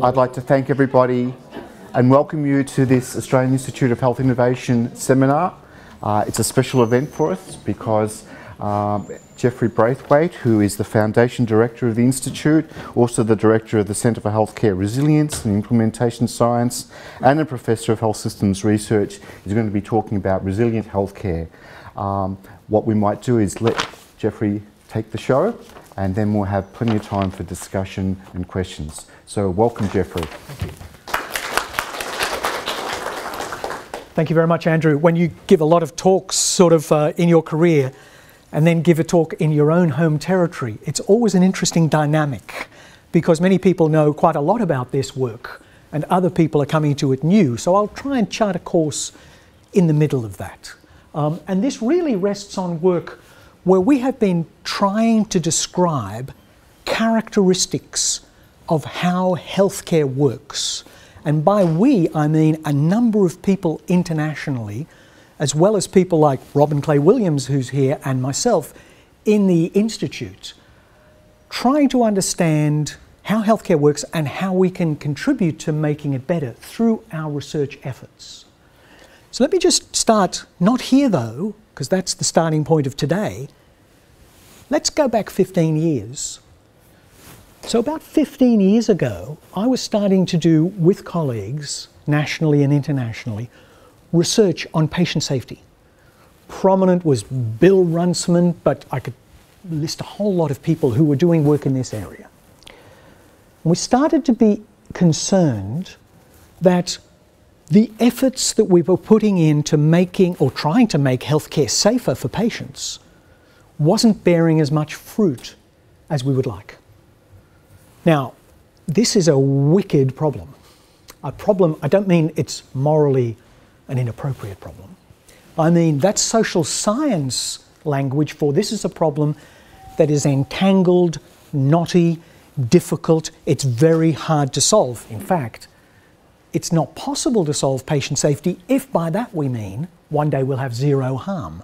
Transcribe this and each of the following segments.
I'd like to thank everybody and welcome you to this Australian Institute of Health Innovation seminar. It's a special event for us because Jeffrey Braithwaite, who is the Foundation Director of the Institute, also the Director of the Centre for Healthcare Resilience and Implementation Science, and a Professor of Health Systems Research, is going to be talking about resilient healthcare. What we might do is let Jeffrey take the show, and then we'll have plenty of time for discussion and questions. So welcome, Jeffrey. Thank you. Thank you very much, Andrew. When you give a lot of talks sort of in your career and then give a talk in your own home territory, it's always an interesting dynamic because many people know quite a lot about this work and other people are coming to it new. So I'll try and chart a course in the middle of that. And this really rests on work where we have been trying to describe characteristics of how healthcare works. And by we, I mean a number of people internationally, as well as people like Robin Clay Williams, who's here, and myself in the Institute, trying to understand how healthcare works and how we can contribute to making it better through our research efforts. So let me just start, not here though, because that's the starting point of today. Let's go back 15 years. So about 15 years ago, I was starting to do, with colleagues, nationally and internationally, research on patient safety. Prominent was Bill Runciman, but I could list a whole lot of people who were doing work in this area. And we started to be concerned that the efforts that we were putting into making or trying to make healthcare safer for patients wasn't bearing as much fruit as we would like. Now, this is a wicked problem. A problem, I don't mean it's morally an inappropriate problem. I mean that's social science language for this is a problem that is entangled, knotty, difficult. It's very hard to solve. In fact, it's not possible to solve patient safety if by that we mean one day we'll have zero harm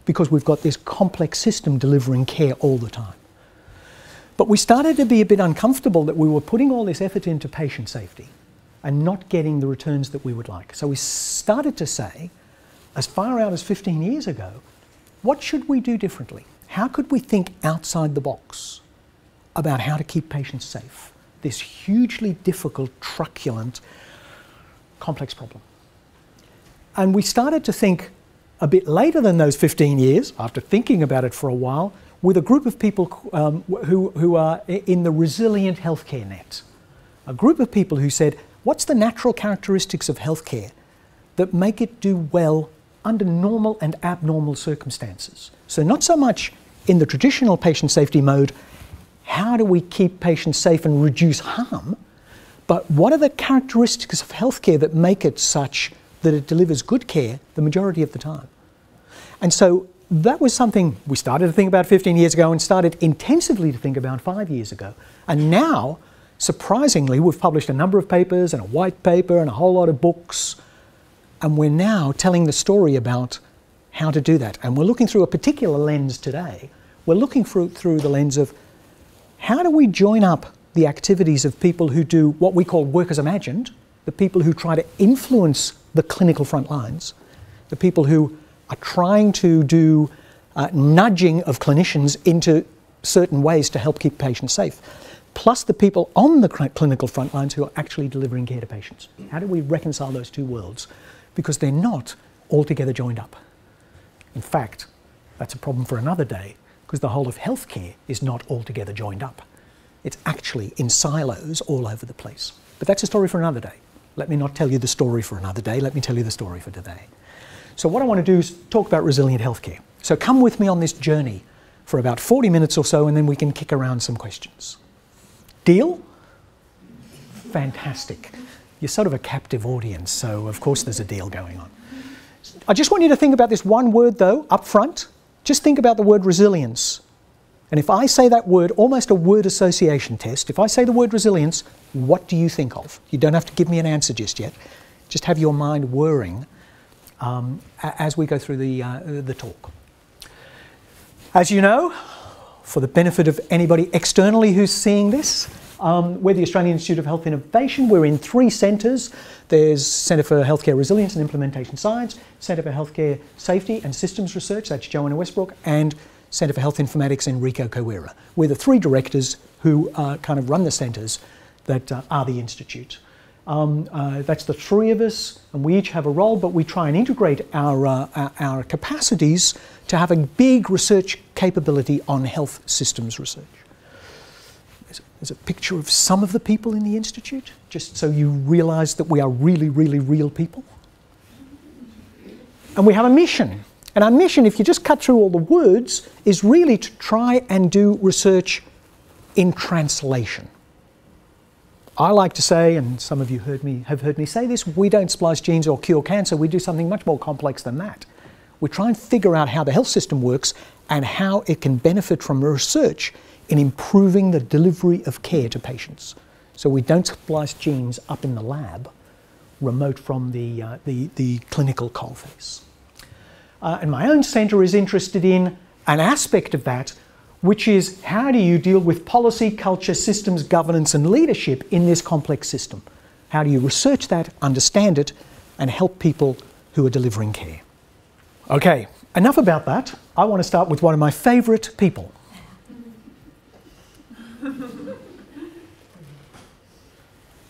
because we've got this complex system delivering care all the time. But we started to be a bit uncomfortable that we were putting all this effort into patient safety and not getting the returns that we would like. So we started to say, as far out as 15 years ago, what should we do differently? How could we think outside the box about how to keep patients safe? This hugely difficult, truculent, complex problem. And we started to think a bit later than those 15 years, after thinking about it for a while, with a group of people who are in the resilient healthcare net. A group of people who said, what's the natural characteristics of healthcare that make it do well under normal and abnormal circumstances? So not so much in the traditional patient safety mode, how do we keep patients safe and reduce harm, but what are the characteristics of healthcare that make it such that it delivers good care the majority of the time? And so that was something we started to think about 15 years ago and started intensively to think about 5 years ago. And now, surprisingly, we've published a number of papers and a white paper and a whole lot of books. And we're now telling the story about how to do that. And we're looking through a particular lens today. We're looking through the lens of how do we join up the activities of people who do what we call work as imagined, the people who try to influence the clinical front lines, the people who are trying to do nudging of clinicians into certain ways to help keep patients safe, plus the people on the clinical front lines who are actually delivering care to patients. How do we reconcile those two worlds? Because they're not altogether joined up. In fact, that's a problem for another day, because the whole of healthcare is not altogether joined up. It's actually in silos all over the place. But that's a story for another day. Let me not tell you the story for another day. Let me tell you the story for today. So what I want to do is talk about resilient healthcare. So come with me on this journey for about 40 minutes or so, and then we can kick around some questions. Deal? Fantastic. You're sort of a captive audience, so of course there's a deal going on. I just want you to think about this one word though, up front. Just think about the word resilience. And if I say that word, almost a word association test, if I say the word resilience, what do you think of? You don't have to give me an answer just yet. Just have your mind whirring as we go through the talk. As you know, for the benefit of anybody externally who's seeing this, We're the Australian Institute of Health Innovation. We're in 3 centres. There's Centre for Healthcare Resilience and Implementation Science, Centre for Healthcare Safety and Systems Research, that's Joanna Westbrook, and Centre for Health Informatics, Enrico Coera. We're the 3 directors who kind of run the centres that are the Institute. That's the 3 of us, and we each have a role, but we try and integrate our capacities to have a big research capability on health systems research. There's a picture of some of the people in the Institute, just so you realise that we are really, really real people. And we have a mission. And our mission, if you just cut through all the words, is really to try and do research in translation. I like to say, and some of you have heard me say this, we don't splice genes or cure cancer, we do something much more complex than that. We try and figure out how the health system works and how it can benefit from research in improving the delivery of care to patients. So we don't splice genes up in the lab, remote from the clinical coalface. And my own centre is interested in an aspect of that, which is how do you deal with policy, culture, systems, governance and leadership in this complex system? How do you research that, understand it, and help people who are delivering care? Okay, enough about that. I want to start with one of my favourite people.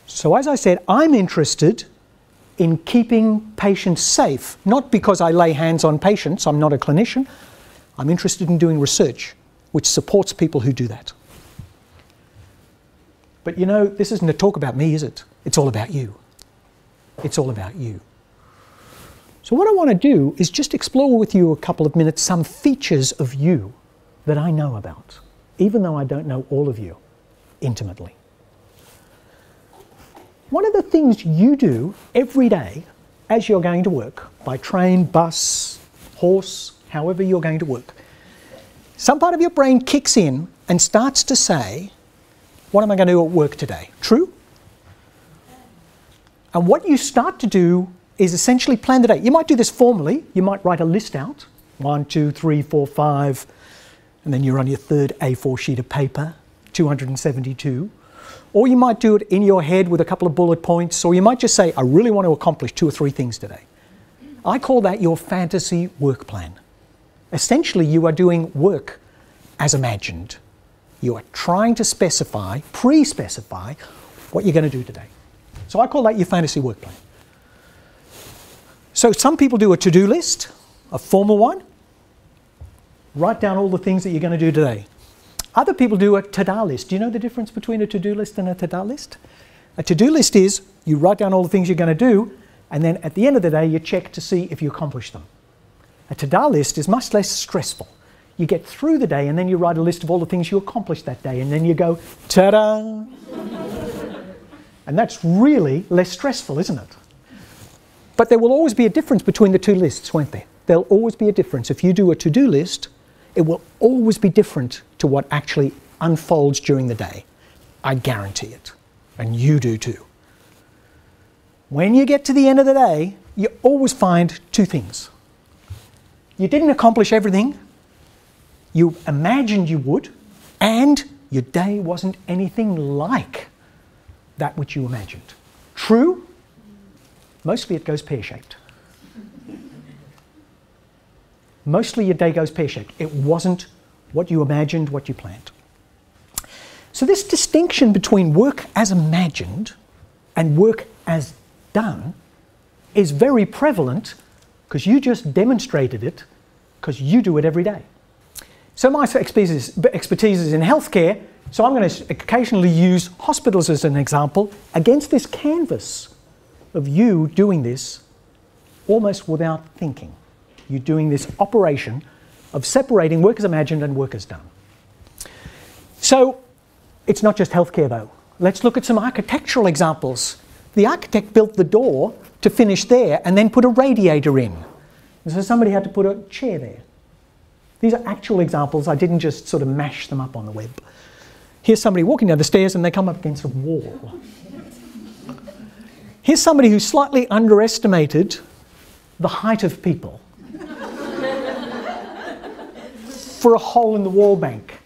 So as I said, I'm interested in keeping patients safe, not because I lay hands on patients, I'm not a clinician. I'm interested in doing research which supports people who do that. But you know, this isn't a talk about me, is it? It's all about you. It's all about you. So what I want to do is just explore with you a couple of minutes some features of you that I know about, even though I don't know all of you intimately. One of the things you do every day as you're going to work, by train, bus, horse, however you're going to work, some part of your brain kicks in and starts to say, what am I going to do at work today? True? And what you start to do is essentially plan the day. You might do this formally. You might write a list out, 1, 2, 3, 4, 5, and then you're on your 3rd A4 sheet of paper, 272. Or you might do it in your head with a couple of bullet points, or you might just say, I really want to accomplish 2 or 3 things today. I call that your fantasy work plan. Essentially, you are doing work as imagined. You are trying to specify, pre-specify, what you're going to do today. So I call that your fantasy work plan. So some people do a to-do list, a formal one. Write down all the things that you're going to do today. Other people do a to-do list. Do you know the difference between a to-do list and a to-do list? A to-do list is you write down all the things you're going to do, and then at the end of the day you check to see if you accomplish them. A to-do list is much less stressful. You get through the day and then you write a list of all the things you accomplished that day, and then you go, ta-da! And that's really less stressful, isn't it? But there will always be a difference between the 2 lists, won't there? There'll always be a difference. If you do a to-do list, it will always be different to what actually unfolds during the day. I guarantee it. And you do too. When you get to the end of the day, you always find 2 things. You didn't accomplish everything you imagined you would, and your day wasn't anything like that which you imagined. True? Mostly it goes pear-shaped. Mostly your day goes pear-shaped. It wasn't what you imagined, what you planned. So this distinction between work as imagined and work as done is very prevalent because you just demonstrated it because you do it every day. So my expertise is in healthcare, so I'm going to occasionally use hospitals as an example against this canvas of you doing this almost without thinking. You're doing this operation of separating work as imagined and work as done. So it's not just healthcare though. Let's look at some architectural examples. The architect built the door to finish there and then put a radiator in. And so somebody had to put a chair there. These are actual examples. I didn't just sort of mash them up on the web. Here's somebody walking down the stairs and they come up against a wall. Here's somebody who slightly underestimated the height of people for a hole in the wall bank.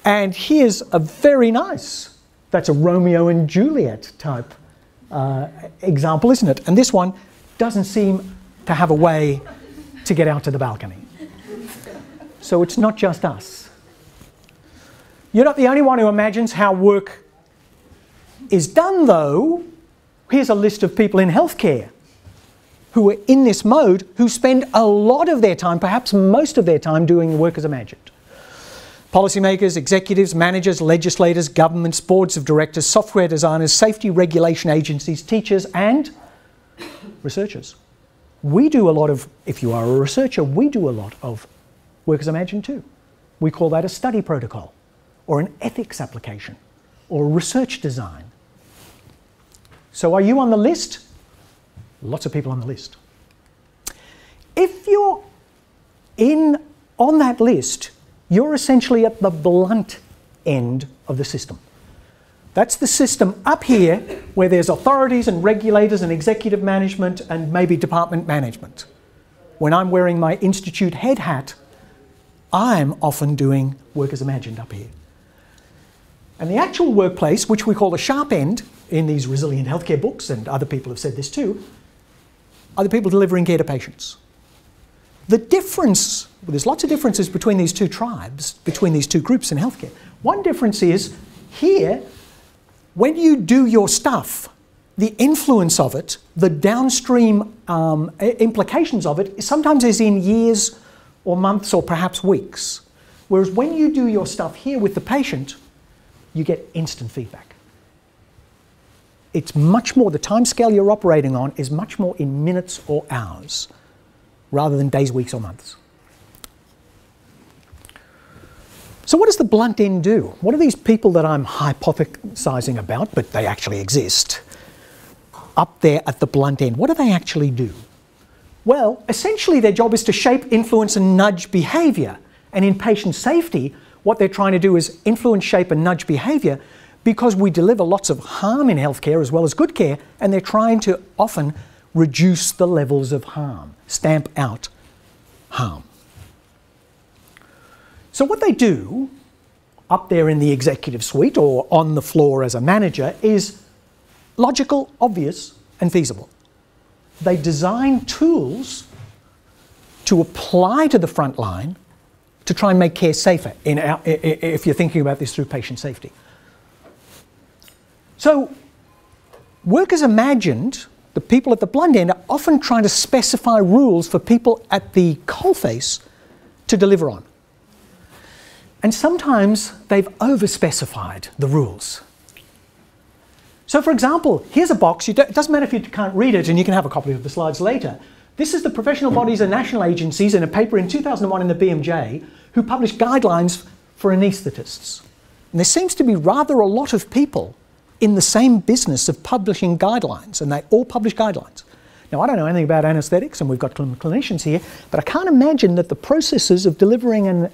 And here's a very nice, that's a Romeo and Juliet type example, isn't it? And this one doesn't seem to have a way to get out to the balcony. So it's not just us. You're not the only one who imagines how work is done, though. Here's a list of people in healthcare who are in this mode, who spend a lot of their time, perhaps most of their time, doing work as imagined. Policymakers, executives, managers, legislators, governments, boards of directors, software designers, safety regulation agencies, teachers, and researchers. We do a lot of, if you are a researcher, we do a lot of work as imagined too. We call that a study protocol, or an ethics application, or research design. So are you on the list? Lots of people on the list. If you're on that list, you're essentially at the blunt end of the system. That's the system up here where there's authorities and regulators and executive management and maybe department management. When I'm wearing my institute head hat, I'm often doing work as imagined up here. And the actual workplace, which we call the sharp end in these resilient healthcare books, and other people have said this too, are the people delivering care to patients. The difference, well, there's lots of differences between these two tribes, between these two groups in healthcare. One difference is here, when you do your stuff, the influence of it, the downstream implications of it, sometimes is in years or months or perhaps weeks. Whereas when you do your stuff here with the patient, you get instant feedback. It's much more, the timescale you're operating on is much more in minutes or hours, rather than days, weeks, or months. So what does the blunt end do? What are these people that I'm hypothesizing about, but they actually exist, up there at the blunt end? What do they actually do? Well, essentially their job is to shape, influence, and nudge behaviour. And in patient safety, what they're trying to do is influence, shape, and nudge behaviour, because we deliver lots of harm in healthcare as well as good care, and they're trying to often reduce the levels of harm, stamp out harm. So what they do up there in the executive suite or on the floor as a manager is logical, obvious, and feasible. They design tools to apply to the front line to try and make care safer, if you're thinking about this through patient safety. So work as imagined, the people at the blunt end are often trying to specify rules for people at the coalface to deliver on. And sometimes they've over-specified the rules. So for example, here's a box, it doesn't matter if you can't read it, and you can have a copy of the slides later. This is the professional bodies and national agencies in a paper in 2001 in the BMJ who published guidelines for anaesthetists. And there seems to be rather a lot of people in the same business of publishing guidelines, and they all publish guidelines. Now, I don't know anything about anaesthetics, and we've got clinicians here, but I can't imagine that the processes of delivering an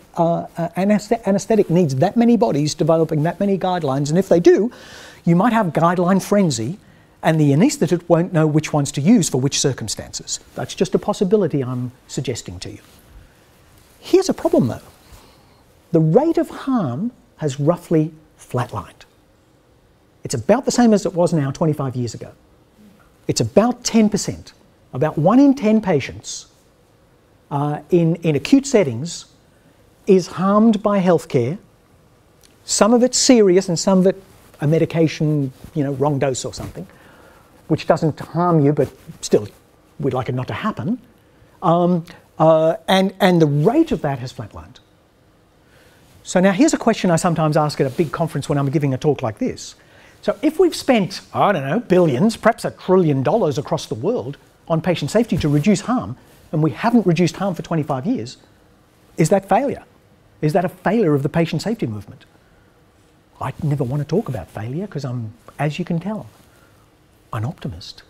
anaesthetic needs that many bodies developing that many guidelines, and if they do, you might have guideline frenzy, and the anaesthetist won't know which ones to use for which circumstances. That's just a possibility I'm suggesting to you. Here's a problem, though. The rate of harm has roughly flatlined. It's about the same as it was now 25 years ago. It's about 10%. About 1 in 10 patients in acute settings is harmed by healthcare. Some of it's serious and some of it a medication, wrong dose or something, which doesn't harm you, but still, we'd like it not to happen. And the rate of that has flatlined. So now here's a question I sometimes ask at a big conference when I'm giving a talk like this. So if we've spent, I don't know, billions, perhaps $1 trillion across the world on patient safety to reduce harm, and we haven't reduced harm for 25 years, is that failure? Is that a failure of the patient safety movement? I never want to talk about failure because I'm, as you can tell, an optimist.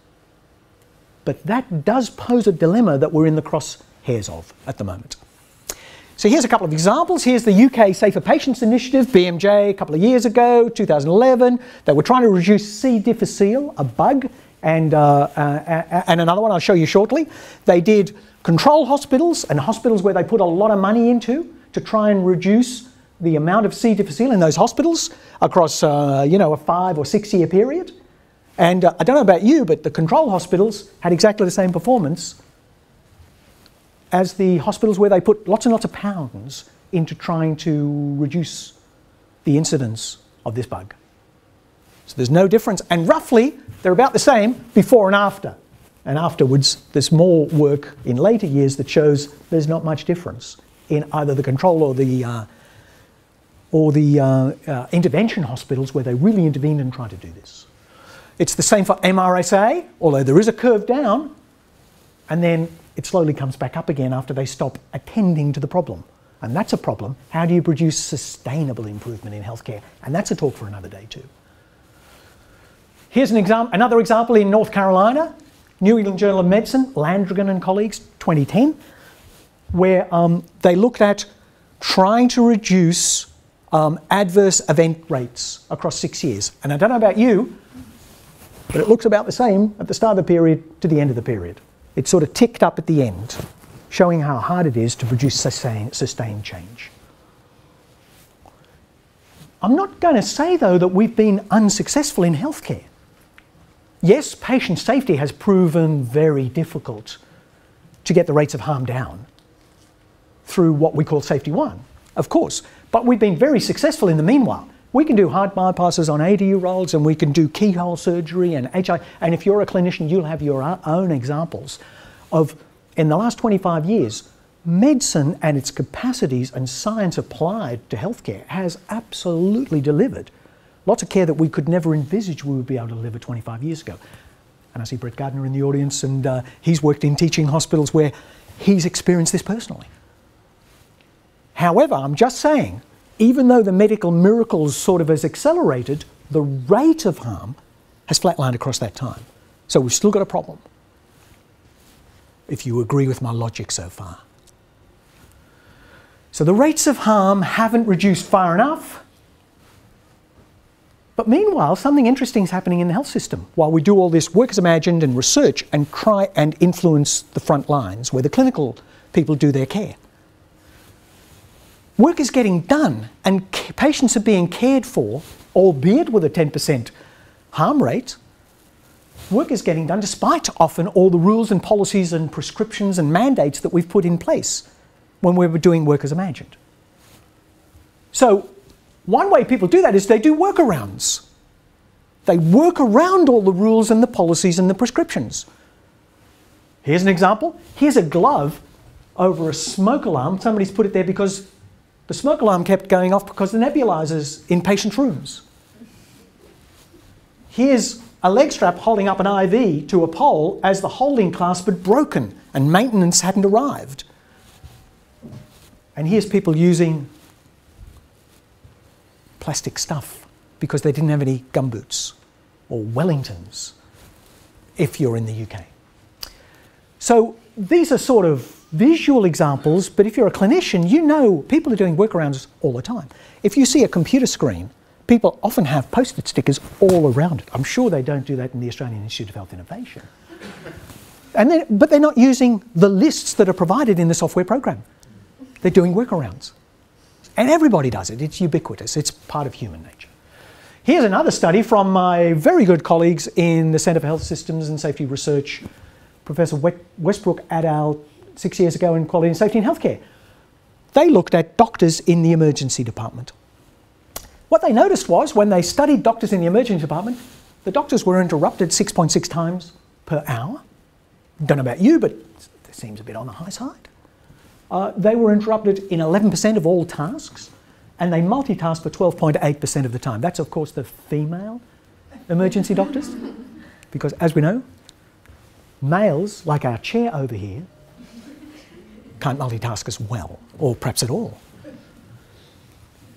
But that does pose a dilemma that we're in the crosshairs of at the moment. So here's a couple of examples. Here's the UK Safer Patients Initiative, BMJ, a couple of years ago, 2011. They were trying to reduce C. difficile, a bug, and another one I'll show you shortly. They did control hospitals and hospitals where they put a lot of money into to try and reduce the amount of C. difficile in those hospitals across, you know, a 5 or 6 year period. And I don't know about you, but the control hospitals had exactly the same performance as the hospitals where they put lots and lots of pounds into trying to reduce the incidence of this bug. So there's no difference. And roughly, they're about the same before and after. And afterwards, there's more work in later years that shows there's not much difference in either the control or the intervention hospitals where they really intervened and tried to do this. It's the same for MRSA, although there is a curve down, and then it slowly comes back up again after they stop attending to the problem. And that's a problem. How do you produce sustainable improvement in healthcare? And that's a talk for another day too. Here's another example in North Carolina, New England Journal of Medicine, Landrigan and colleagues, 2010, where they looked at trying to reduce adverse event rates across 6 years. And I don't know about you, but it looks about the same at the start of the period to the end of the period. It sort of ticked up at the end, showing how hard it is to produce sustained change. I'm not going to say, though, that we've been unsuccessful in healthcare. Yes, patient safety has proven very difficult to get the rates of harm down through what we call Safety 1, of course. But we've been very successful in the meanwhile. We can do heart bypasses on 80-year-olds, and we can do keyhole surgery and AIHI. And if you're a clinician, you'll have your own examples of, in the last 25 years, medicine and its capacities and science applied to healthcare has absolutely delivered. Lots of care that we could never envisage we would be able to deliver 25 years ago. And I see Brett Gardner in the audience, and he's worked in teaching hospitals where he's experienced this personally. However, I'm just saying, even though the medical miracles sort of has accelerated, the rate of harm has flatlined across that time. So we've still got a problem, if you agree with my logic so far. So the rates of harm haven't reduced far enough. But meanwhile, something interesting is happening in the health system. While we do all this work as imagined and research and try and influence the front lines where the clinical people do their care, work is getting done and patients are being cared for, albeit with a 10% harm rate. Work is getting done despite often all the rules and policies and prescriptions and mandates that we've put in place when we were doing work as imagined. So one way people do that is they do workarounds. They work around all the rules and the policies and the prescriptions. Here's an example. Here's a glove over a smoke alarm. Somebody's put it there because the smoke alarm kept going off because the nebulizers in patient rooms. Here's a leg strap holding up an IV to a pole as the holding clasp had broken and maintenance hadn't arrived. And here's people using plastic stuff because they didn't have any gumboots or Wellingtons if you're in the UK. So these are sort of visual examples, but if you're a clinician, you know people are doing workarounds all the time. If you see a computer screen, people often have post-it stickers all around it. I'm sure they don't do that in the Australian Institute of Health Innovation. But they're not using the lists that are provided in the software program. They're doing workarounds. And everybody does it. It's ubiquitous. It's part of human nature. Here's another study from my very good colleagues in the Centre for Health Systems and Safety Research, Professor Westbrook et al. 6 years ago in Quality and Safety in Healthcare. They looked at doctors in the emergency department. What they noticed was when they studied doctors in the emergency department, the doctors were interrupted 6.6 times per hour. Don't know about you, but it seems a bit on the high side. They were interrupted in 11% of all tasks, and they multitasked for 12.8% of the time. That's, of course, the female emergency doctors, because, as we know, males, like our chair over here, can't multitask as well, or perhaps at all.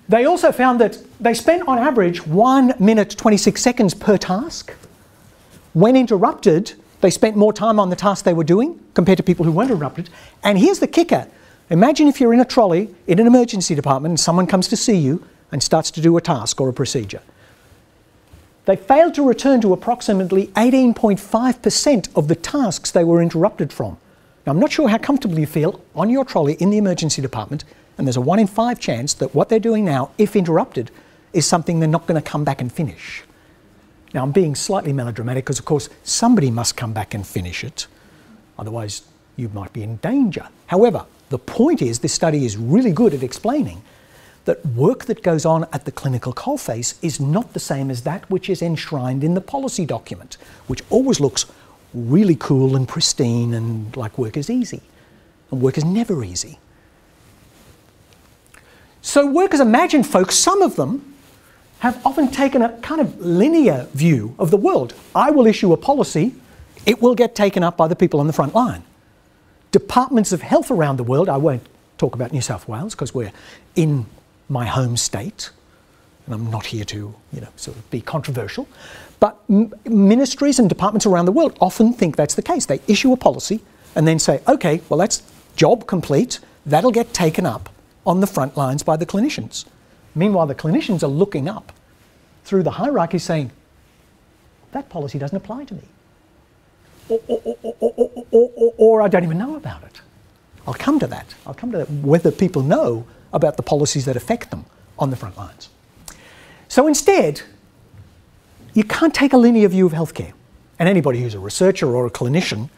They also found that they spent, on average, 1 minute 26 seconds per task. When interrupted, they spent more time on the task they were doing compared to people who weren't interrupted. And here's the kicker. Imagine if you're in a trolley in an emergency department and someone comes to see you and starts to do a task or a procedure. They failed to return to approximately 18.5% of the tasks they were interrupted from. Now, I'm not sure how comfortable you feel on your trolley in the emergency department And there's a 1 in 5 chance that what they're doing now, if interrupted, is something they're not going to come back and finish. Now, I'm being slightly melodramatic because, of course, somebody must come back and finish it. Otherwise, you might be in danger. However, the point is this study is really good at explaining that work that goes on at the clinical coalface is not the same as that which is enshrined in the policy document, which always looks really cool and pristine and like work is easy. And work is never easy. So workers imagine folks, some of them, have often taken a kind of linear view of the world. I will issue a policy, it will get taken up by the people on the front line. Departments of health around the world, I won't talk about New South Wales because we're in my home state, and I'm not here to, sort of be controversial, but ministries and departments around the world often think that's the case. They issue a policy and then say, okay, well, that's job complete, that'll get taken up on the front lines by the clinicians. Meanwhile, the clinicians are looking up through the hierarchy saying, that policy doesn't apply to me. Or I don't even know about it. I'll come to that. I'll come to that, whether people know about the policies that affect them on the front lines. So instead, you can't take a linear view of healthcare. And anybody who's a researcher or a clinician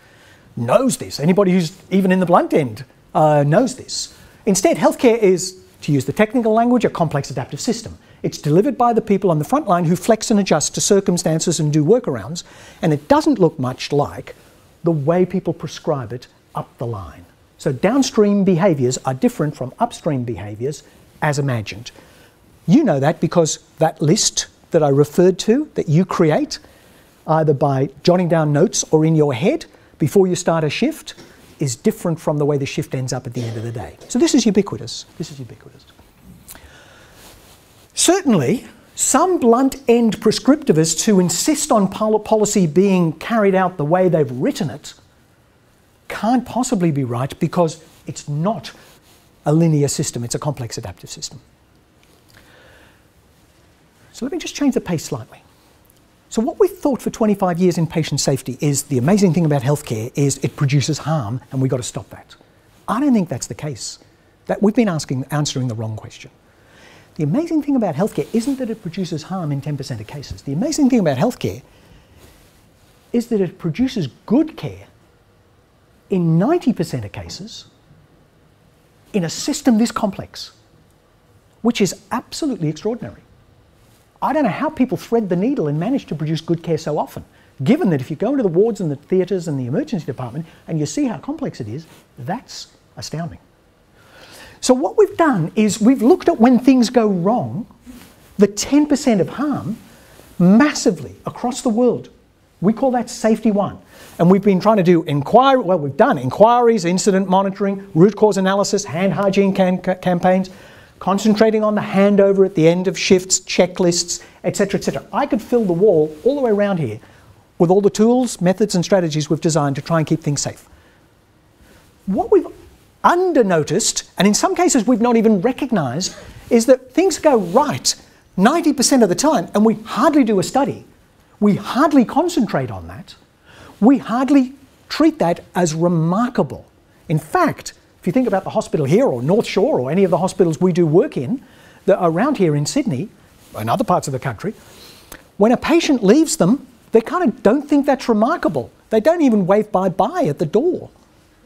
knows this. Anybody who's even in the blunt end knows this. Instead, healthcare is, to use the technical language, a complex adaptive system. It's delivered by the people on the front line who flex and adjust to circumstances and do workarounds, and it doesn't look much like the way people prescribe it up the line. So downstream behaviours are different from upstream behaviours as imagined. You know that because that list that I referred to, that you create, either by jotting down notes or in your head before you start a shift, is different from the way the shift ends up at the end of the day. So this is ubiquitous. This is ubiquitous. Certainly, some blunt-end prescriptivists who insist on policy being carried out the way they've written it can't possibly be right because it's not a linear system, it's a complex adaptive system. So let me just change the pace slightly. So what we've thought for 25 years in patient safety is the amazing thing about healthcare is it produces harm and we've got to stop that. I don't think that's the case. That we've been answering the wrong question. The amazing thing about healthcare isn't that it produces harm in 10% of cases. The amazing thing about healthcare is that it produces good care in 90% of cases in a system this complex, which is absolutely extraordinary. I don't know how people thread the needle and manage to produce good care so often, given that if you go into the wards and the theatres and the emergency department and you see how complex it is, that's astounding. So what we've done is we've looked at when things go wrong, the 10% of harm, massively across the world. We call that safety 1. And we've been trying to do we've done inquiries, incident monitoring, root cause analysis, hand hygiene campaigns, concentrating on the handover at the end of shifts, checklists, etc., etc. I could fill the wall all the way around here with all the tools, methods and strategies we've designed to try and keep things safe. What we've under-noticed, and in some cases we've not even recognised, is that things go right 90% of the time and we hardly do a study. We hardly concentrate on that. We hardly treat that as remarkable. In fact, if you think about the hospital here or North Shore or any of the hospitals we do work in that are around here in Sydney and other parts of the country, when a patient leaves them, they kind of don't think that's remarkable. They don't even wave bye-bye at the door.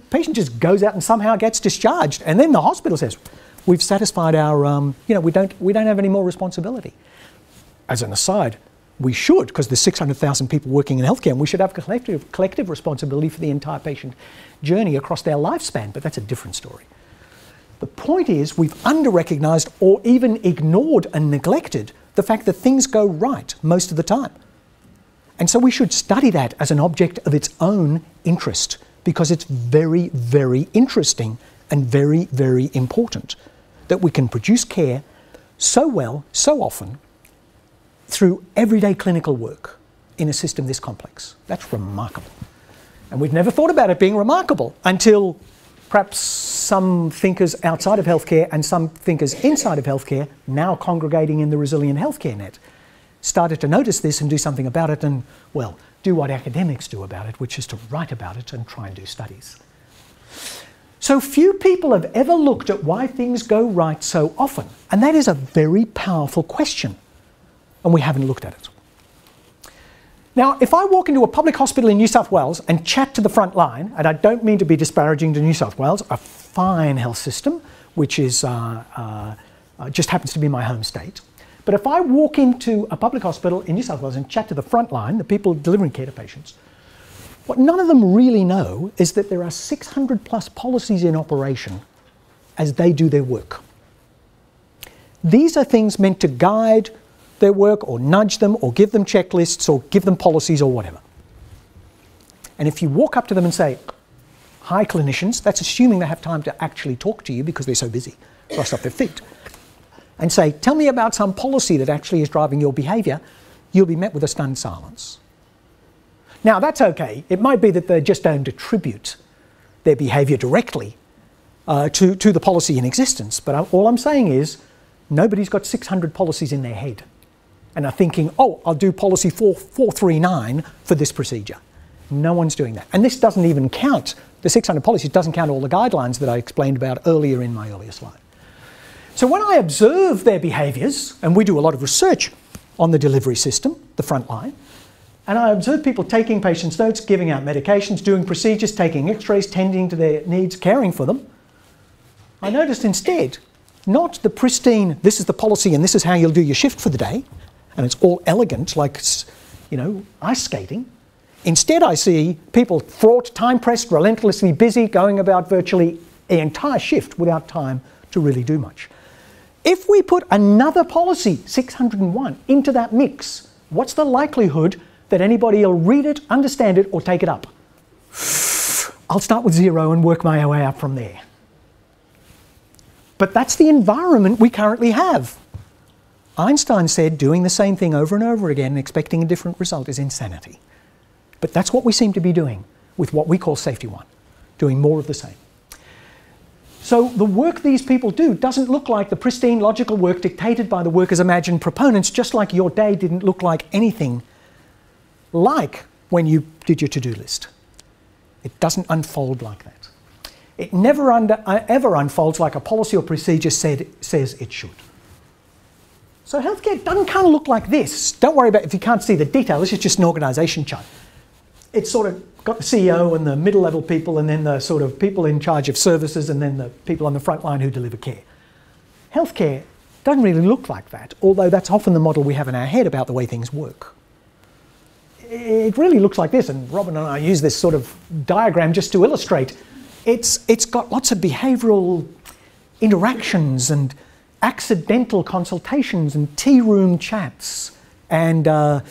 The patient just goes out and somehow gets discharged, and then the hospital says, we've satisfied our, we don't have any more responsibility. As an aside, we should, because there's 600,000 people working in healthcare, and we should have collective responsibility for the entire patient journey across their lifespan, but that's a different story. The point is we've under-recognised or even ignored and neglected the fact that things go right most of the time. And so we should study that as an object of its own interest because it's very, very interesting and very, very important that we can produce care so well, so often, through everyday clinical work in a system this complex. That's remarkable. And we've never thought about it being remarkable until perhaps some thinkers outside of healthcare and some thinkers inside of healthcare, now congregating in the resilient healthcare net, started to notice this and do something about it and, well, do what academics do about it, which is to write about it and try and do studies. So few people have ever looked at why things go right so often. And that is a very powerful question. And we haven't looked at it. Now, if I walk into a public hospital in New South Wales and chat to the front line, and I don't mean to be disparaging to New South Wales, a fine health system, which is just happens to be my home state. But if I walk into a public hospital in New South Wales and chat to the front line, the people delivering care to patients, what none of them really know is that there are 600 plus policies in operation as they do their work. These are things meant to guide their work or nudge them or give them checklists or give them policies or whatever. And if you walk up to them and say, hi clinicians, that's assuming they have time to actually talk to you because they're so busy, cross off their feet, and say, tell me about some policy that actually is driving your behaviour, you'll be met with a stunned silence. Now that's okay. It might be that they just don't attribute their behaviour directly to the policy in existence, but all I'm saying is nobody's got 600 policies in their head and are thinking, oh, I'll do policy 439 for this procedure. No one's doing that. And this doesn't even count, the 600 policies doesn't count all the guidelines that I explained about earlier in my earlier slide. So when I observe their behaviours, and we do a lot of research on the delivery system, the front line, and I observe people taking patients' notes, giving out medications, doing procedures, taking x-rays, tending to their needs, caring for them, I noticed instead, not the pristine, this is the policy and this is how you'll do your shift for the day, and it's all elegant like, you know, ice skating. Instead I see people fraught, time-pressed, relentlessly busy, going about virtually an entire shift without time to really do much. If we put another policy, 601, into that mix, what's the likelihood that anybody will read it, understand it, or take it up? I'll start with 0 and work my way up from there. But that's the environment we currently have. Einstein said doing the same thing over and over again and expecting a different result is insanity. But that's what we seem to be doing with what we call Safety 1, doing more of the same. So the work these people do doesn't look like the pristine logical work dictated by the workers' imagined proponents, just like your day didn't look like anything like when you did your to-do list. It doesn't unfold like that. It never ever unfolds like a policy or procedure says it should. So healthcare doesn't kind of look like this. Don't worry about if you can't see the detail, this is just an organisation chart. It's sort of got the CEO and the middle-level people and then the sort of people in charge of services and then the people on the front line who deliver care. Healthcare doesn't really look like that, although that's often the model we have in our head about the way things work. It really looks like this, and Robin and I use this sort of diagram just to illustrate. It's got lots of behavioural interactions and accidental consultations and tea room chats and, well,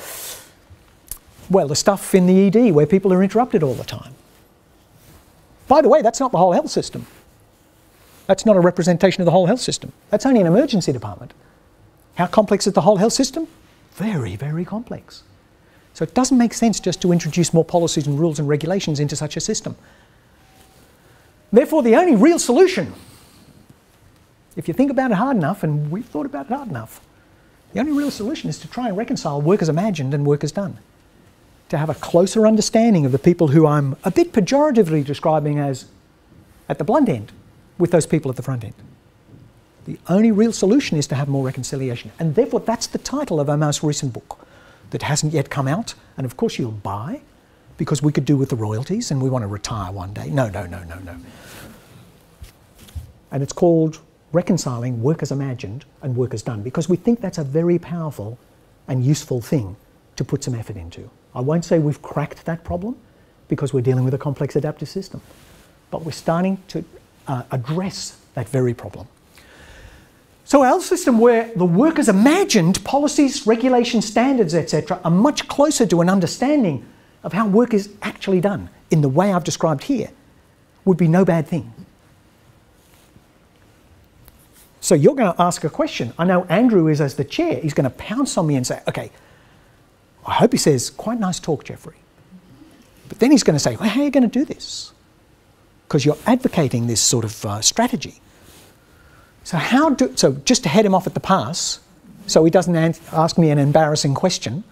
the stuff in the ED where people are interrupted all the time. By the way, that's not the whole health system. That's not a representation of the whole health system. That's only an emergency department. How complex is the whole health system? Very, very complex. So it doesn't make sense just to introduce more policies and rules and regulations into such a system. Therefore, the only real solution, if you think about it hard enough, and we've thought about it hard enough, the only real solution is to try and reconcile work as imagined and work as done. To have a closer understanding of the people who I'm a bit pejoratively describing as at the blunt end, with those people at the front end. The only real solution is to have more reconciliation. And therefore, that's the title of our most recent book that hasn't yet come out. And of course you'll buy, because we could do with the royalties and we want to retire one day. No, no, no, no, no. And it's called Reconciling Work as Imagined and Work as Done, because we think that's a very powerful and useful thing to put some effort into. I won't say we've cracked that problem, because we're dealing with a complex adaptive system, but we're starting to address that very problem. So our system where the work as imagined, policies, regulations, standards, etc., are much closer to an understanding of how work is actually done in the way I've described here, would be no bad thing. So you're going to ask a question. I know Andrew is, as the chair, he's going to pounce on me and say, okay, I hope he says, quite nice talk, Jeffrey. But then he's going to say, well, how are you going to do this? Because you're advocating this sort of strategy. So just to head him off at the pass, so he doesn't ask me an embarrassing question,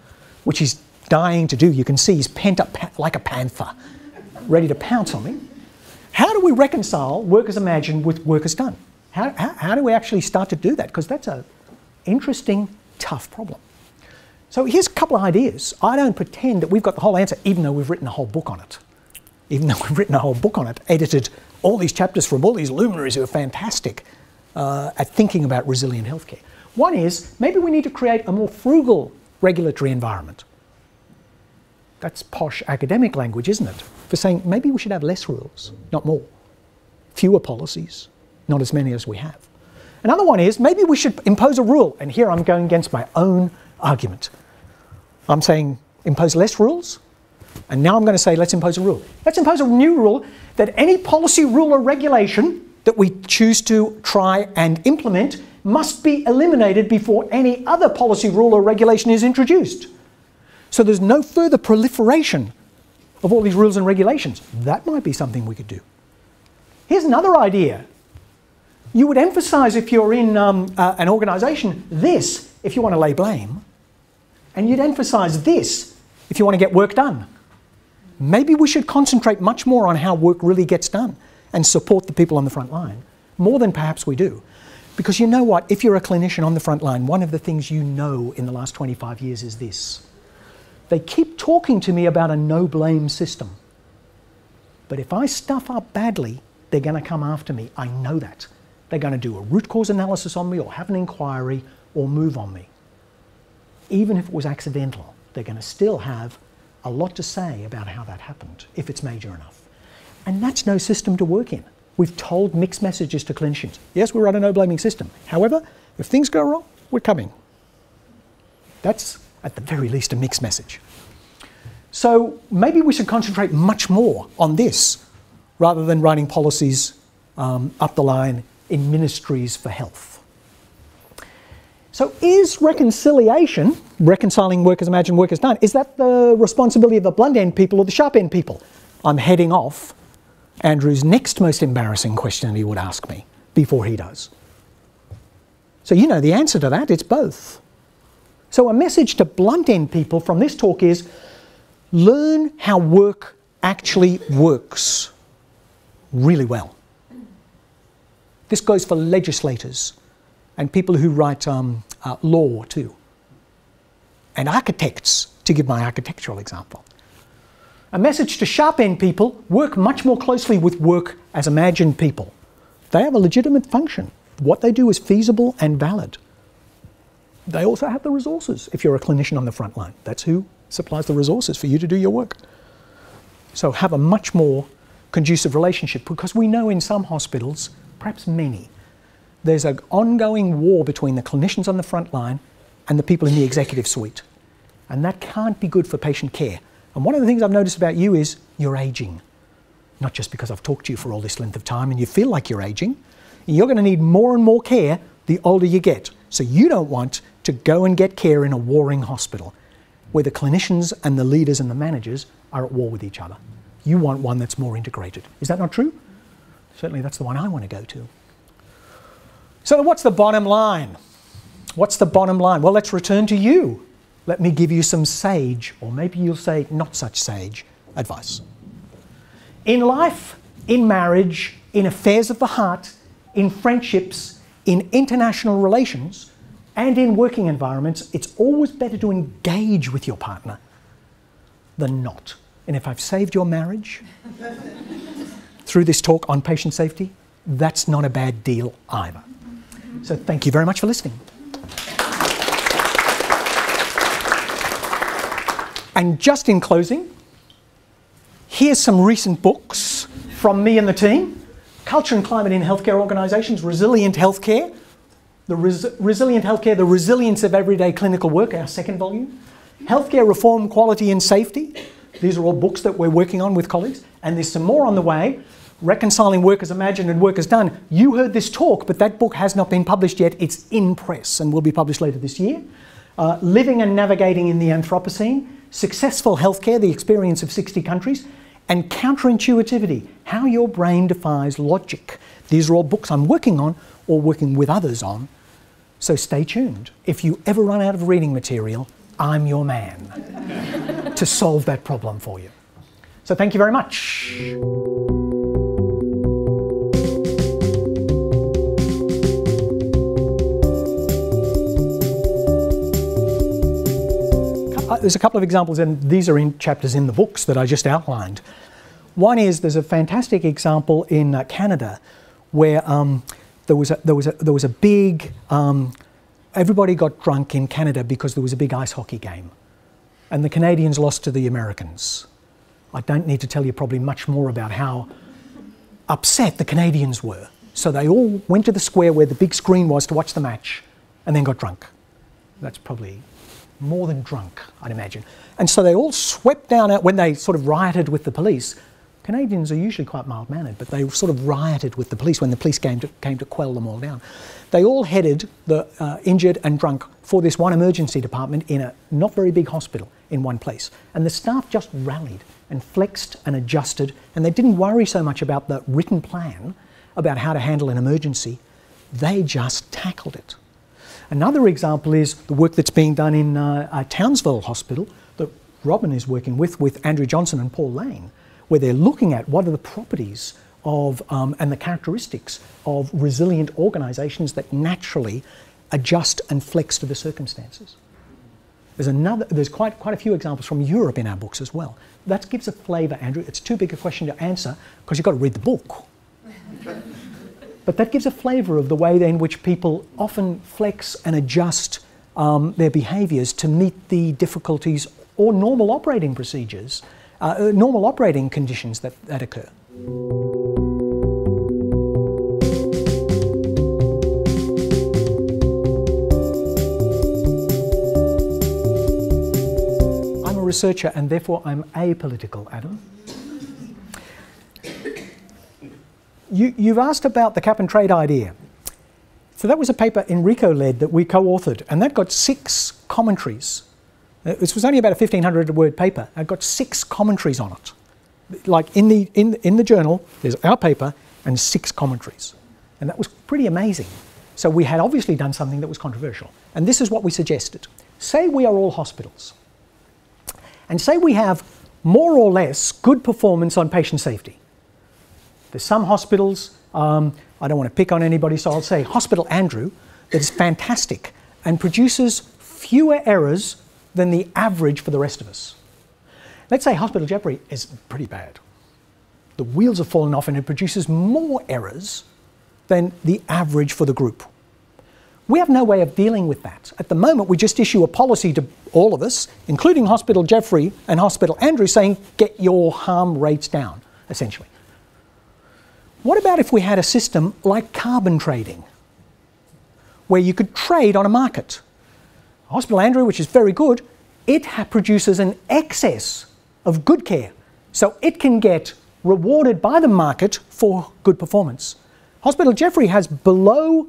which he's dying to do. You can see he's pent up like a panther, ready to pounce on me. How do do we reconcile work as imagined with work as done? How do we actually start to do that? Because that's an interesting, tough problem. So here's a couple of ideas. I don't pretend that we've got the whole answer, even though we've written a whole book on it. Even though we've written a whole book on it, edited all these chapters from all these luminaries who are fantastic at thinking about resilient healthcare. One is, maybe we need to create a more frugal regulatory environment. That's posh academic language, isn't it? For saying maybe we should have less rules, not more. Fewer policies, not as many as we have. Another one is, maybe we should impose a rule. And here I'm going against my own argument. I'm saying impose less rules, and now I'm going to say let's impose a rule. Let's impose a new rule that any policy, rule or regulation that we choose to try and implement must be eliminated before any other policy, rule or regulation is introduced. So there's no further proliferation of all these rules and regulations. That might be something we could do. Here's another idea. You would emphasize, if you're in an organization, this if you want to lay blame, and you'd emphasize this if you want to get work done. Maybe we should concentrate much more on how work really gets done and support the people on the front line, more than perhaps we do. Because you know what, if you're a clinician on the front line, one of the things you know in the last 25 years is this. They keep talking to me about a no-blame system. But if I stuff up badly, they're going to come after me. I know that. They're going to do a root cause analysis on me, or have an inquiry, or move on me. Even if it was accidental, they're going to still have a lot to say about how that happened, if it's major enough. And that's no system to work in. We've told mixed messages to clinicians. Yes, we run a no-blaming system. However, if things go wrong, we're coming. That's, at the very least, a mixed message. So maybe we should concentrate much more on this, rather than writing policies up the line in ministries for health. So is reconciliation, reconciling work as imagined, work as done, is that the responsibility of the blunt end people or the sharp end people? I'm heading off Andrew's next most embarrassing question he would ask me before he does. So you know the answer to that, it's both. So a message to blunt end people from this talk is, learn how work actually works really well. This goes for legislators and people who write law too. And architects, to give my architectural example. A message to sharp end people, work much more closely with work as imagined people. They have a legitimate function. What they do is feasible and valid. They also have the resources if you're a clinician on the front line. That's who supplies the resources for you to do your work. So have a much more conducive relationship, because we know in some hospitals, perhaps many, there's an ongoing war between the clinicians on the front line and the people in the executive suite. And that can't be good for patient care. And one of the things I've noticed about you is you're aging. Not just because I've talked to you for all this length of time and you feel like you're aging. You're going to need more and more care the older you get. So you don't want to go and get care in a warring hospital where the clinicians and the leaders and the managers are at war with each other. You want one that's more integrated. Is that not true? Certainly that's the one I want to go to. So what's the bottom line? What's the bottom line? Well, let's return to you. Let me give you some sage, or maybe you'll say not such sage, advice. In life, in marriage, in affairs of the heart, in friendships, in international relations, and in working environments, it's always better to engage with your partner than not. And if I've saved your marriage through this talk on patient safety, that's not a bad deal either. So thank you very much for listening. And just in closing, here's some recent books from me and the team. Culture and Climate in Healthcare Organisations, Resilient Healthcare, Resilient Healthcare, The Resilience of Everyday Clinical Work, our second volume. Healthcare Reform, Quality and Safety. These are all books that we're working on with colleagues. And there's some more on the way. Reconciling Work as Imagined and Work as Done. You heard this talk, but that book has not been published yet. It's in press and will be published later this year. Living and Navigating in the Anthropocene. Successful Healthcare, The Experience of 60 Countries. And Counterintuitivity, How Your Brain Defies Logic. These are all books I'm working on or working with others on. So stay tuned. If you ever run out of reading material, I'm your man to solve that problem for you. So thank you very much. There's a couple of examples, and these are in chapters in the books that I just outlined. One is there's a fantastic example in Canada where there was a big everybody got drunk in Canada because there was a big ice hockey game, and the Canadians lost to the Americans. I don't need to tell you probably much more about how upset the Canadians were. So they all went to the square where the big screen was to watch the match, and then got drunk. That's probably more than drunk, I'd imagine. And so they all swept down when they sort of rioted with the police. Canadians are usually quite mild-mannered, but they sort of rioted with the police when the police came to quell them all down. They all headed, the injured and drunk, for this one emergency department in a not very big hospital in one place. And the staff just rallied and flexed and adjusted, and they didn't worry so much about the written plan about how to handle an emergency. They just tackled it. Another example is the work that's being done in Townsville Hospital that Robin is working with Andrew Johnson and Paul Lane, where they're looking at what are the properties of and the characteristics of resilient organisations that naturally adjust and flex to the circumstances. There's quite a few examples from Europe in our books as well. That gives a flavour, Andrew. It's too big a question to answer because you've got to read the book. But that gives a flavour of the way in which people often flex and adjust their behaviours to meet the difficulties or normal operating procedures, normal operating conditions that occur. I'm a researcher and therefore I'm apolitical, Adam. You've asked about the cap and trade idea. So that was a paper Enrico led that we co-authored, and that got 6 commentaries. This was only about a 1,500-word paper. It got 6 commentaries on it. Like in the journal, there's our paper and 6 commentaries. And that was pretty amazing. So we had obviously done something that was controversial. And this is what we suggested. Say we are all hospitals. And say we have more or less good performance on patient safety. There's some hospitals, I don't want to pick on anybody, so I'll say Hospital Andrew, that is fantastic and produces fewer errors than the average for the rest of us. Let's say Hospital Jeffrey is pretty bad. The wheels have fallen off and it produces more errors than the average for the group. We have no way of dealing with that. At the moment, we just issue a policy to all of us, including Hospital Jeffrey and Hospital Andrew, saying, get your harm rates down, essentially. What about if we had a system like carbon trading, where you could trade on a market? Hospital Andrew, which is very good, it produces an excess of good care, so it can get rewarded by the market for good performance. Hospital Jeffrey has below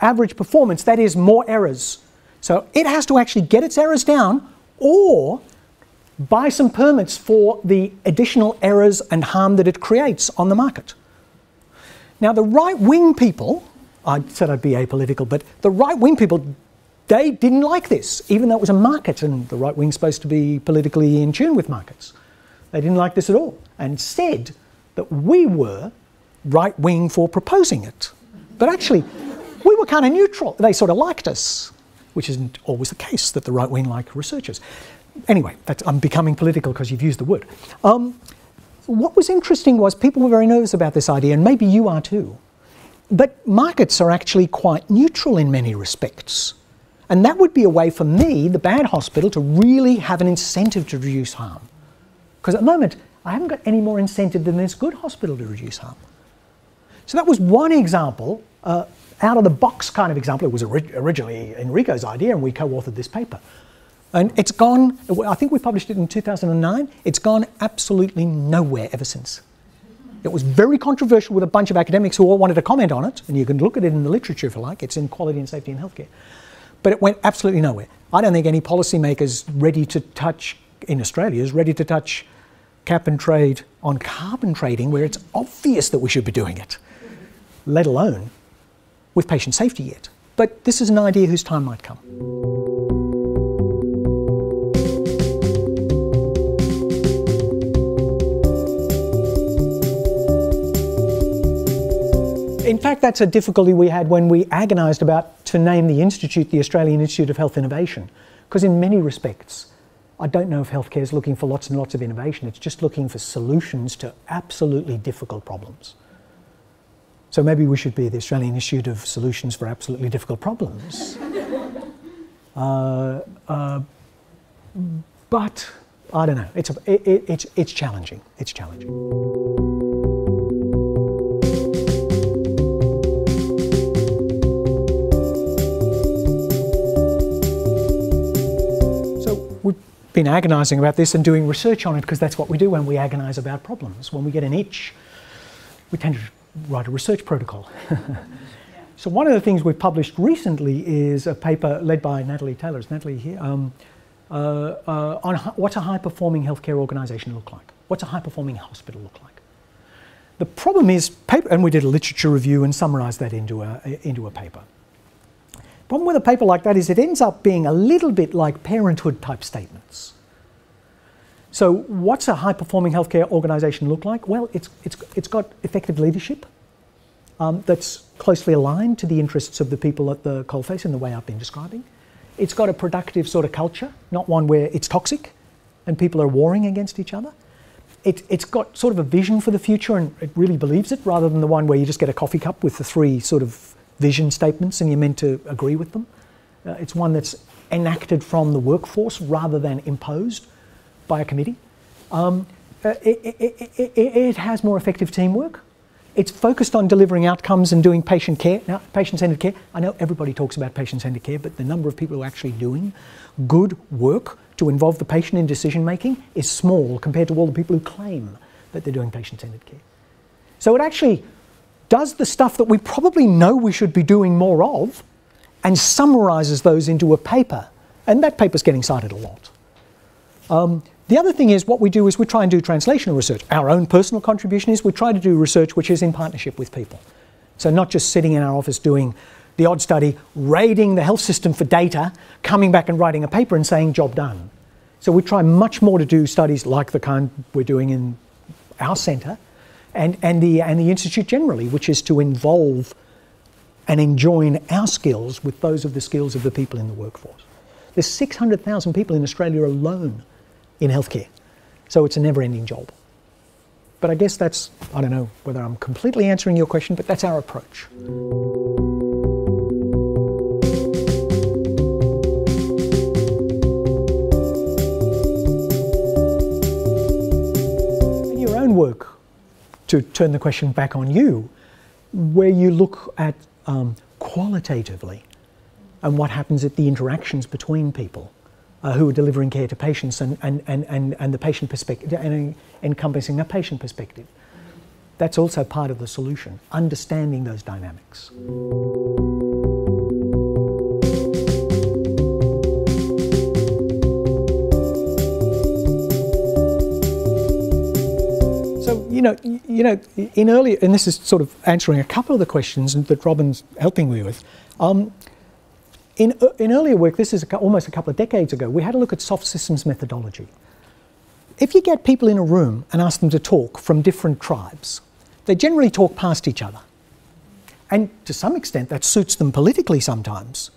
average performance, that is more errors. So it has to actually get its errors down or buy some permits for the additional errors and harm that it creates on the market. Now the right-wing people, I said I'd be apolitical, but the right-wing people, they didn't like this, even though it was a market and the right-wing's supposed to be politically in tune with markets. They didn't like this at all and said that we were right-wing for proposing it. But actually, we were kind of neutral. They sort of liked us, which isn't always the case that the right-wing like researchers. Anyway, I'm becoming political because you've used the word. What was interesting was people were very nervous about this idea, and maybe you are too. But markets are actually quite neutral in many respects. And that would be a way for me, the bad hospital, to really have an incentive to reduce harm. Because at the moment, I haven't got any more incentive than this good hospital to reduce harm. So that was one example, out of the box kind of example. It was originally Enrico's idea, and we co-authored this paper. And it's gone, I think we published it in 2009, it's gone absolutely nowhere ever since. It was very controversial with a bunch of academics who all wanted to comment on it, and you can look at it in the literature if you like, it's in Quality and Safety in Healthcare. But it went absolutely nowhere. I don't think any policymakers ready to touch, in Australia, is ready to touch cap and trade on carbon trading where it's obvious that we should be doing it, let alone with patient safety yet. But this is an idea whose time might come. In fact, that's a difficulty we had when we agonised about to name the institute the Australian Institute of Health Innovation, Because in many respects, I don't know if healthcare is looking for lots and lots of innovation. It's just looking for solutions to absolutely difficult problems. So maybe we should be the Australian Institute of Solutions for Absolutely Difficult Problems. But I don't know. It's challenging. It's challenging. So we've been agonising about this and doing research on it because that's what we do when we agonise about problems. When we get an itch, we tend to write a research protocol. So one of the things we've published recently is a paper led by Natalie Taylor. Is Natalie here? On what's a high-performing healthcare organisation look like? What's a high-performing hospital look like? The problem is, and we did a literature review and summarised that into a paper. The problem with a paper like that is it ends up being a little bit like parenthood-type statements. So what's a high-performing healthcare organisation look like? Well, it's got effective leadership that's closely aligned to the interests of the people at the coalface in the way I've been describing. It's got a productive sort of culture, not one where it's toxic and people are warring against each other. It's got sort of a vision for the future and it really believes it, rather than the one where you just get a coffee cup with the 3 sort of vision statements and you're meant to agree with them. It's one that's enacted from the workforce rather than imposed by a committee. It has more effective teamwork. It's focused on delivering outcomes and doing patient care. Now, patient-centered care, I know everybody talks about patient-centered care, but the number of people who are actually doing good work to involve the patient in decision-making is small compared to all the people who claim that they're doing patient-centered care. So it actually does the stuff that we probably know we should be doing more of and summarises those into a paper. And that paper's getting cited a lot. The other thing is what we do is we try and do translational research. Our own personal contribution is we try to do research which is in partnership with people. So not just sitting in our office doing the odd study, raiding the health system for data, coming back and writing a paper and saying job done. So we try much more to do studies like the kind we're doing in our centre and the Institute generally, which is to involve and enjoin our skills with those of the skills of the people in the workforce. There's 600,000 people in Australia alone in healthcare. So it's a never-ending job. But I guess that's, I don't know whether I'm completely answering your question, but that's our approach. In your own work, to turn the question back on you, where you look at qualitatively and what happens at the interactions between people, who are delivering care to patients and the patient perspective, and encompassing a patient perspective. That's also part of the solution, understanding those dynamics. So, you know, in earlier, and this is sort of answering a couple of the questions that Robin's helping me with, in earlier work, this is almost a couple of decades ago, we had a look at soft systems methodology. If you get people in a room and ask them to talk from different tribes, they generally talk past each other. And to some extent, that suits them politically sometimes.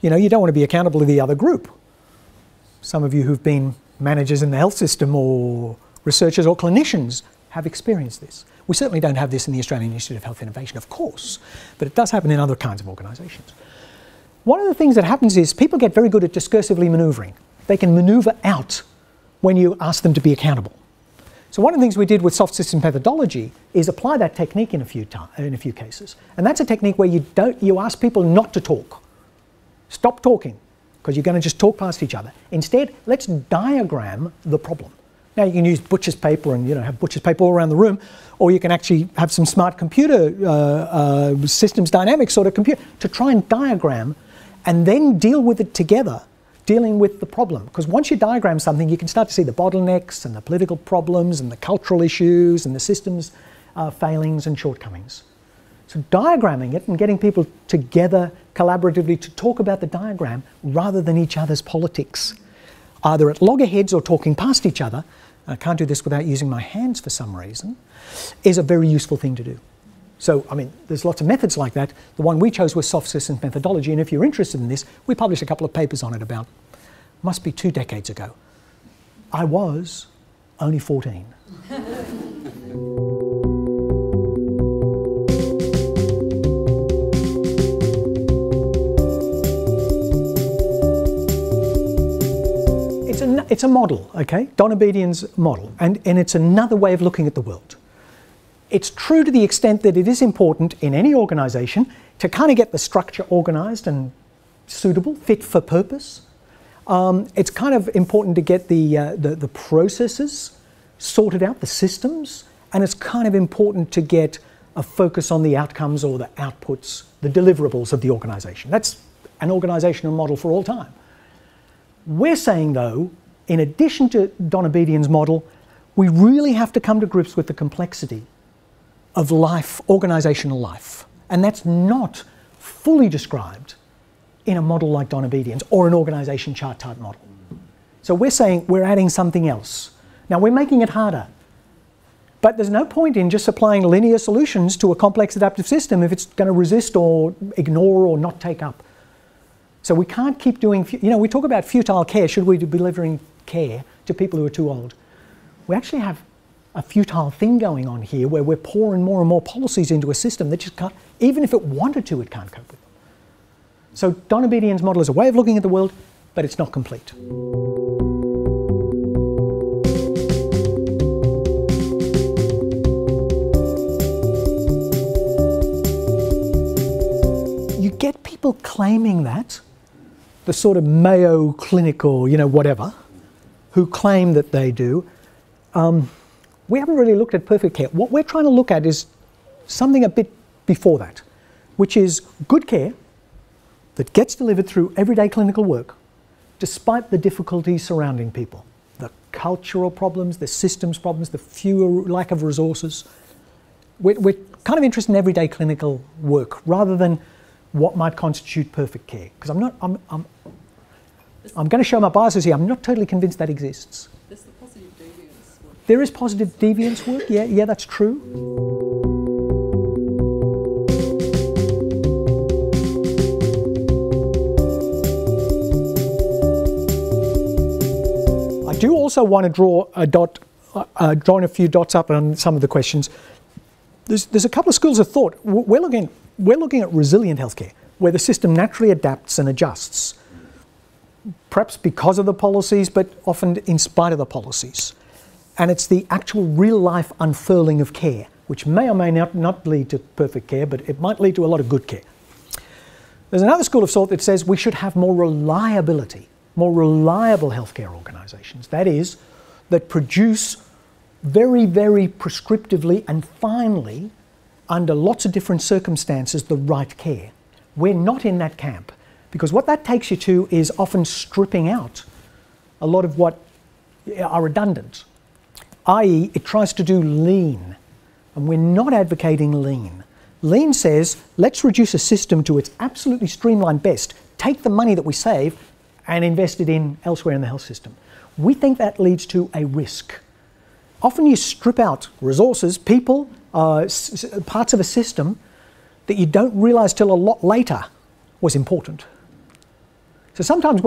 You know, you don't want to be accountable to the other group. Some of you who've been managers in the health system or researchers or clinicians have experienced this. We certainly don't have this in the Australian Institute of Health Innovation, of course, but it does happen in other kinds of organisations. One of the things that happens is people get very good at discursively manoeuvring. They can manoeuvre out when you ask them to be accountable. So one of the things we did with soft systems methodology is apply that technique in a few cases. And that's a technique where you ask people not to talk. Stop talking, because you're going to just talk past each other. Instead, let's diagram the problem. Now you can use butcher's paper and have butcher's paper all around the room, or you can actually have some smart computer systems dynamics sort of computer to try and diagram and then deal with it together, dealing with the problem. Because once you diagram something, you can start to see the bottlenecks and the political problems and the cultural issues and the systems failings and shortcomings. So diagramming it and getting people together collaboratively to talk about the diagram rather than each other's politics, either at loggerheads or talking past each other, I can't do this without using my hands for some reason, is a very useful thing to do. So, I mean, there's lots of methods like that. The one we chose was soft systems methodology, and if you're interested in this, we published a couple of papers on it about Must be 2 decades ago. I was only 14. It's a model, okay? Don Abedian's model, and it's another way of looking at the world. It's true to the extent that it is important in any organisation to kind of get the structure organised and suitable, fit for purpose. It's kind of important to get the processes sorted out, the systems, and it's kind of important to get a focus on the outcomes or the outputs, the deliverables of the organisation. That's an organisational model for all time. We're saying, though, in addition to Don Abedian's model, we really have to come to grips with the complexity of life, organisational life. And that's not fully described in a model like Don Abedian's or an organisation chart type model. So we're saying we're adding something else. Now we're making it harder. But there's no point in just applying linear solutions to a complex adaptive system if it's going to resist or ignore or not take up. So we can't keep doing, you know, we talk about futile care. Should we be delivering care to people who are too old? We actually have a futile thing going on here where we're pouring more and more policies into a system that just can't, even if it wanted to, it can't cope with them. So Don Abedian's model is a way of looking at the world, but it's not complete. You get people claiming that, the sort of Mayo Clinic or, you know, whatever, who claim that they do. We haven't really looked at perfect care. What we're trying to look at is something a bit before that, which is good care that gets delivered through everyday clinical work, despite the difficulties surrounding people, the cultural problems, the systems problems, the lack of resources. We're kind of interested in everyday clinical work rather than what might constitute perfect care. Because I'm going to show my biases here. I'm not totally convinced that exists. There's the positive deviance work. There is positive deviance work. Yeah, that's true. I do also want to draw drawing a few dots up on some of the questions. There's a couple of schools of thought. We're looking at resilient healthcare, where the system naturally adapts and adjusts, perhaps because of the policies, but often in spite of the policies. And it's the actual real-life unfurling of care, which may or may not lead to perfect care, but it might lead to a lot of good care. There's another school of thought that says we should have more reliability, more reliable healthcare organisations. That is, that produce very, very prescriptively and finely, under lots of different circumstances, the right care. We're not in that camp, because what that takes you to is often stripping out a lot of what are redundant, i.e. it tries to do lean, and we're not advocating lean. Lean says, let's reduce a system to its absolutely streamlined best, take the money that we save and invest it in elsewhere in the health system. We think that leads to a risk. Often you strip out resources, people, parts of a system that you don't realise till a lot later was important. So sometimes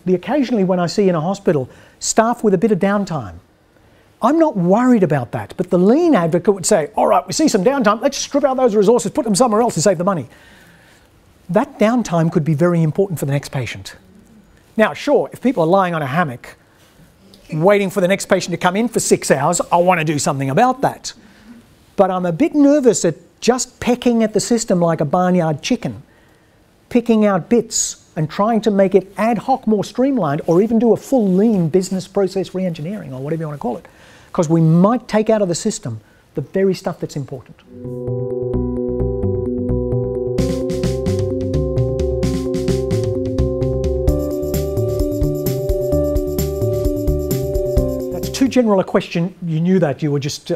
occasionally when I see in a hospital staff with a bit of downtime, I'm not worried about that, but the lean advocate would say, all right, we see some downtime, let's strip out those resources, put them somewhere else and save the money. That downtime could be very important for the next patient. Now, sure, if people are lying on a hammock waiting for the next patient to come in for 6 hours, I want to do something about that. But I'm a bit nervous at just pecking at the system like a barnyard chicken, picking out bits and trying to make it ad hoc more streamlined, or even do a full lean business process re-engineering, or whatever you want to call it. Because we might take out of the system the very stuff that's important. That's too general a question. You knew that. You were just...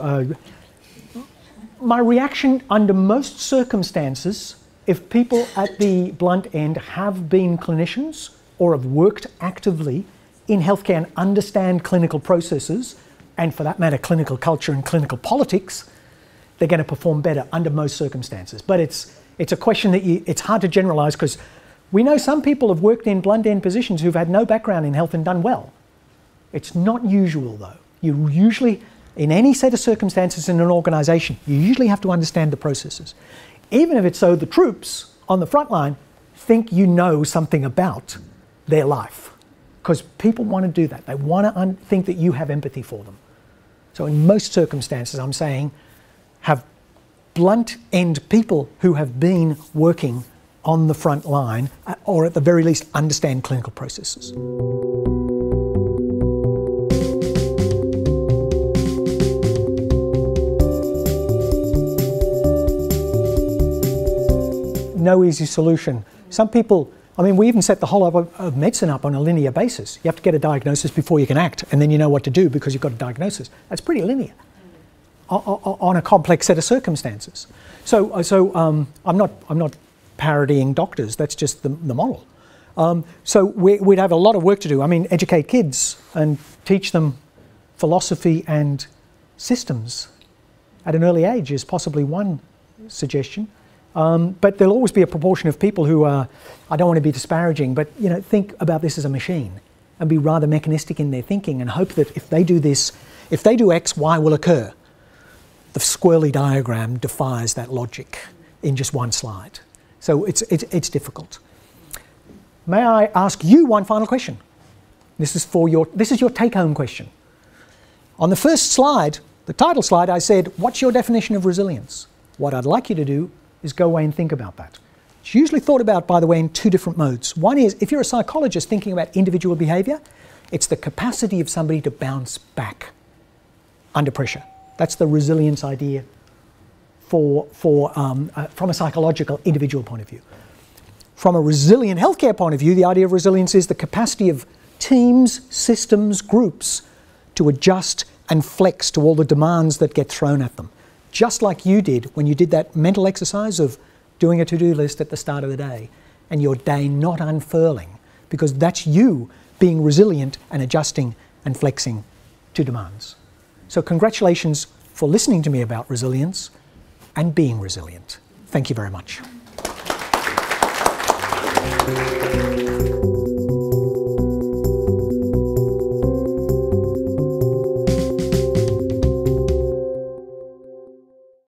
My reaction under most circumstances, if people at the blunt end have been clinicians or have worked actively in healthcare and understand clinical processes, and for that matter, clinical culture and clinical politics, they're going to perform better under most circumstances. But it's a question that it's hard to generalise, because We know some people have worked in blunt end positions who've had no background in health and done well. It's not usual though. You usually, in any set of circumstances in an organisation, you usually have to understand the processes. Even if it's so the troops on the front line think you know something about their life. Because people want to do that. They want to think that you have empathy for them. So in most circumstances, I'm saying, have blunt end people who have been working on the front line, or at the very least understand clinical processes. No easy solution. Some people, I mean, we even set the whole of medicine up on a linear basis. You have to get a diagnosis before you can act, and then you know what to do because you've got a diagnosis. That's pretty linear on a complex set of circumstances. So I'm not parodying doctors. That's just the model. So we'd have a lot of work to do. I mean, educate kids and teach them philosophy and systems at an early age is possibly one suggestion. But there'll always be a proportion of people who are, I don't want to be disparaging, but you know, think about this as a machine and be rather mechanistic in their thinking and hope that if they do this, if they do X, Y will occur. The squirrely diagram defies that logic in just one slide. So it's difficult. May I ask you one final question? This is your take-home question. On the first slide, the title slide, I said, what's your definition of resilience? What I'd like you to do is go away and think about that. It's usually thought about, by the way, in two different modes. One is, if you're a psychologist thinking about individual behaviour, it's the capacity of somebody to bounce back under pressure. That's the resilience idea from a psychological individual point of view. From a resilient healthcare point of view, the idea of resilience is the capacity of teams, systems, groups to adjust and flex to all the demands that get thrown at them. Just like you did when you did that mental exercise of doing a to-do list at the start of the day and your day not unfurling, because that's you being resilient and adjusting and flexing to demands. So congratulations for listening to me about resilience and being resilient. Thank you very much.